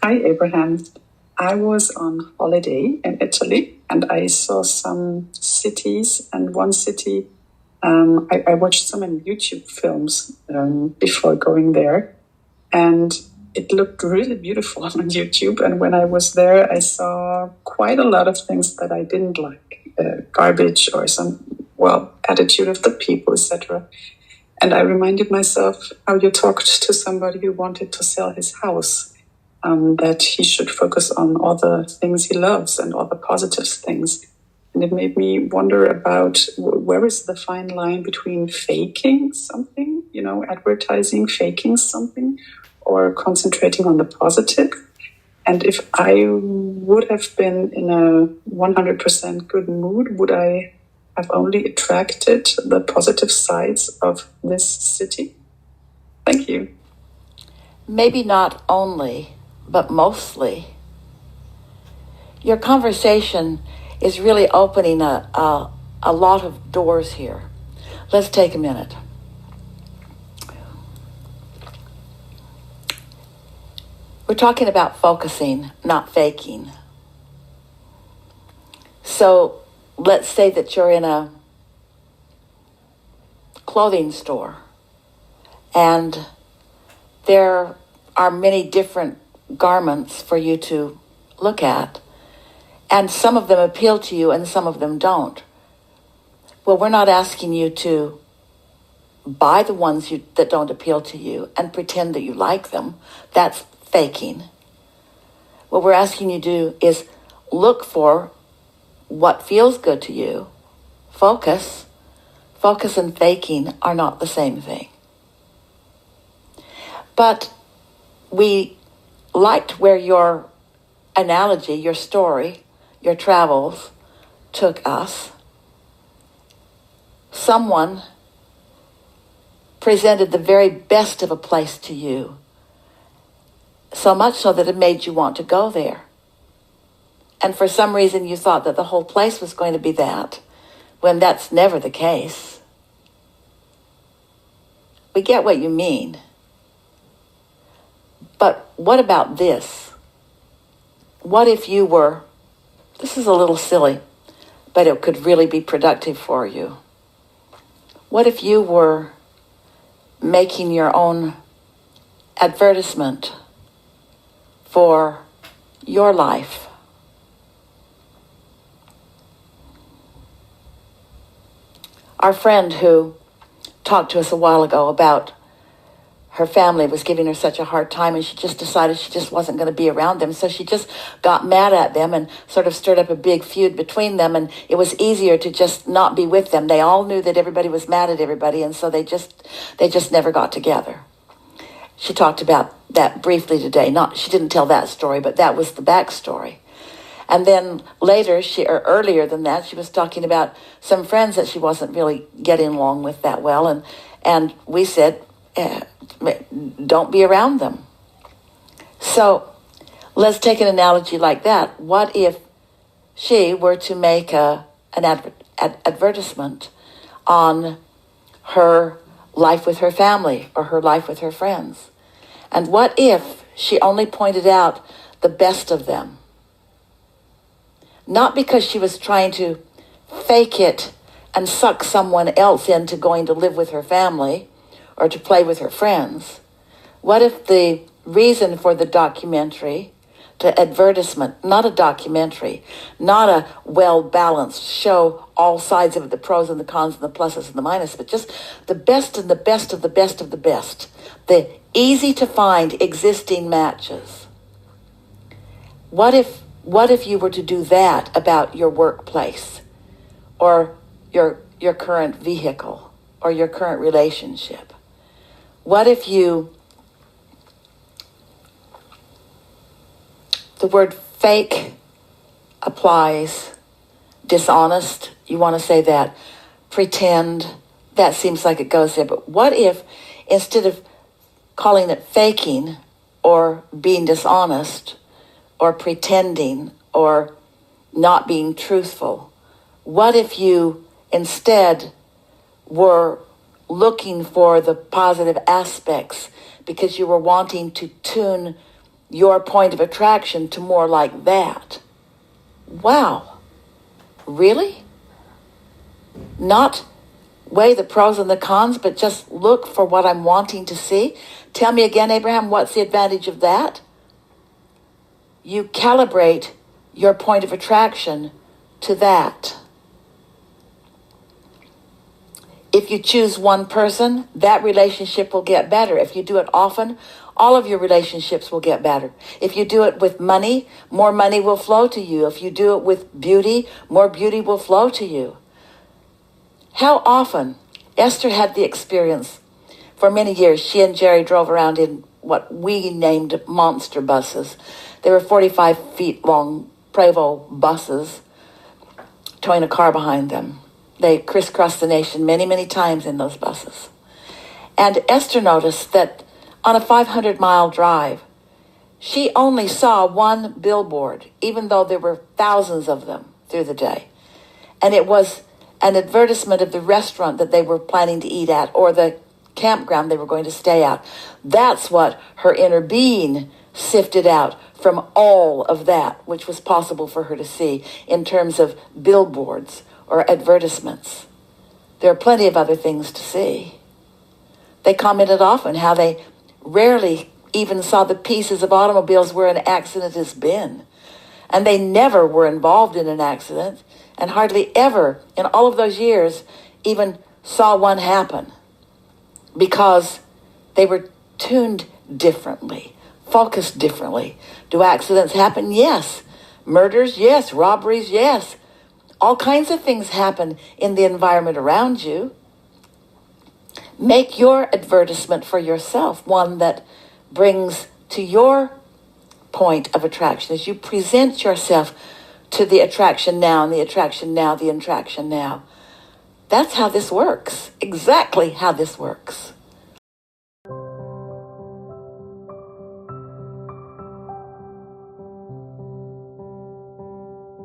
Hi, Abraham. I was on holiday in Italy and I saw some cities, and one city, I watched some YouTube films before going there, and it looked really beautiful on YouTube. And when I was there, I saw quite a lot of things that I didn't like, garbage or some, attitude of the people, etc. And I reminded myself how you talked to somebody who wanted to sell his house, that he should focus on all the things he loves and all the positive things. And it made me wonder about where is the fine line between faking something, advertising, faking something, or concentrating on the positive. And if I would have been in a 100% good mood, would I have only attracted the positive sides of this city? Thank you. Maybe not only, but mostly. Your conversation is really opening a lot of doors here. Let's take a minute. We're talking about focusing, not faking. So let's say that you're in a clothing store and there are many different garments for you to look at, and some of them appeal to you and some of them don't. Well, we're not asking you to buy the ones that don't appeal to you and pretend that you like them. That's faking. What we're asking you to do is look for what feels good to you. Focus and faking are not the same thing. But we liked where your analogy, your story, your travels took us. Someone presented the very best of a place to you, so much so that it made you want to go there. And for some reason you thought that the whole place was going to be that, when that's never the case. We get what you mean. But what about this? What if you were, this is a little silly, but it could really be productive for you. What if you were making your own advertisement for your life? Our friend who talked to us a while ago about her family was giving her such a hard time, and she just decided she just wasn't going to be around them. So she just got mad at them and sort of stirred up a big feud between them, and it was easier to just not be with them. They all knew that everybody was mad at everybody, and so they just never got together. She talked about that briefly today. She didn't tell that story, but that was the backstory. And then later, earlier than that, she was talking about some friends that she wasn't really getting along with that well, and we said, don't be around them. So let's take an analogy like that. What if she were to make an advertisement on her life with her family or her life with her friends? And what if she only pointed out the best of them? Not because she was trying to fake it and suck someone else into going to live with her family or to play with her friends. What if the reason for the documentary, the advertisement, not a documentary, not a well-balanced show all sides of it, the pros and the cons and the pluses and the minuses, but just the best and the best of the best of the best, the easy-to-find existing matches? What if you were to do that about your workplace or your current vehicle or your current relationship? What if the word fake applies, dishonest, you want to say that, pretend, that seems like it goes there. But what if instead of calling it faking or being dishonest or pretending or not being truthful, what if you instead were looking for the positive aspects because you were wanting to tune your point of attraction to more like that. Wow. Really? Not weigh the pros and the cons, but just look for what I'm wanting to see? Tell me again, Abraham, what's the advantage of that? You calibrate your point of attraction to that. If you choose one person, that relationship will get better. If you do it often, all of your relationships will get better. If you do it with money, more money will flow to you. If you do it with beauty, more beauty will flow to you. How often? Esther had the experience. For many years, she and Jerry drove around in what we named monster buses. They were 45 feet long Prevost buses, towing a car behind them. They crisscrossed the nation many, many times in those buses. And Esther noticed that on a 500-mile drive, she only saw one billboard, even though there were thousands of them through the day. And it was an advertisement of the restaurant that they were planning to eat at or the campground they were going to stay at. That's what her inner being sifted out from all of that which was possible for her to see in terms of billboards or advertisements. There are plenty of other things to see. They commented often how they rarely even saw the pieces of automobiles where an accident has been. And they never were involved in an accident and hardly ever in all of those years even saw one happen because they were tuned differently, focused differently. Do accidents happen? Yes. Murders? Yes. Robberies? Yes. All kinds of things happen in the environment around you. Make your advertisement for yourself one that brings to your point of attraction as you present yourself to the attraction now and the attraction now, the attraction now. That's how this works. Exactly how this works.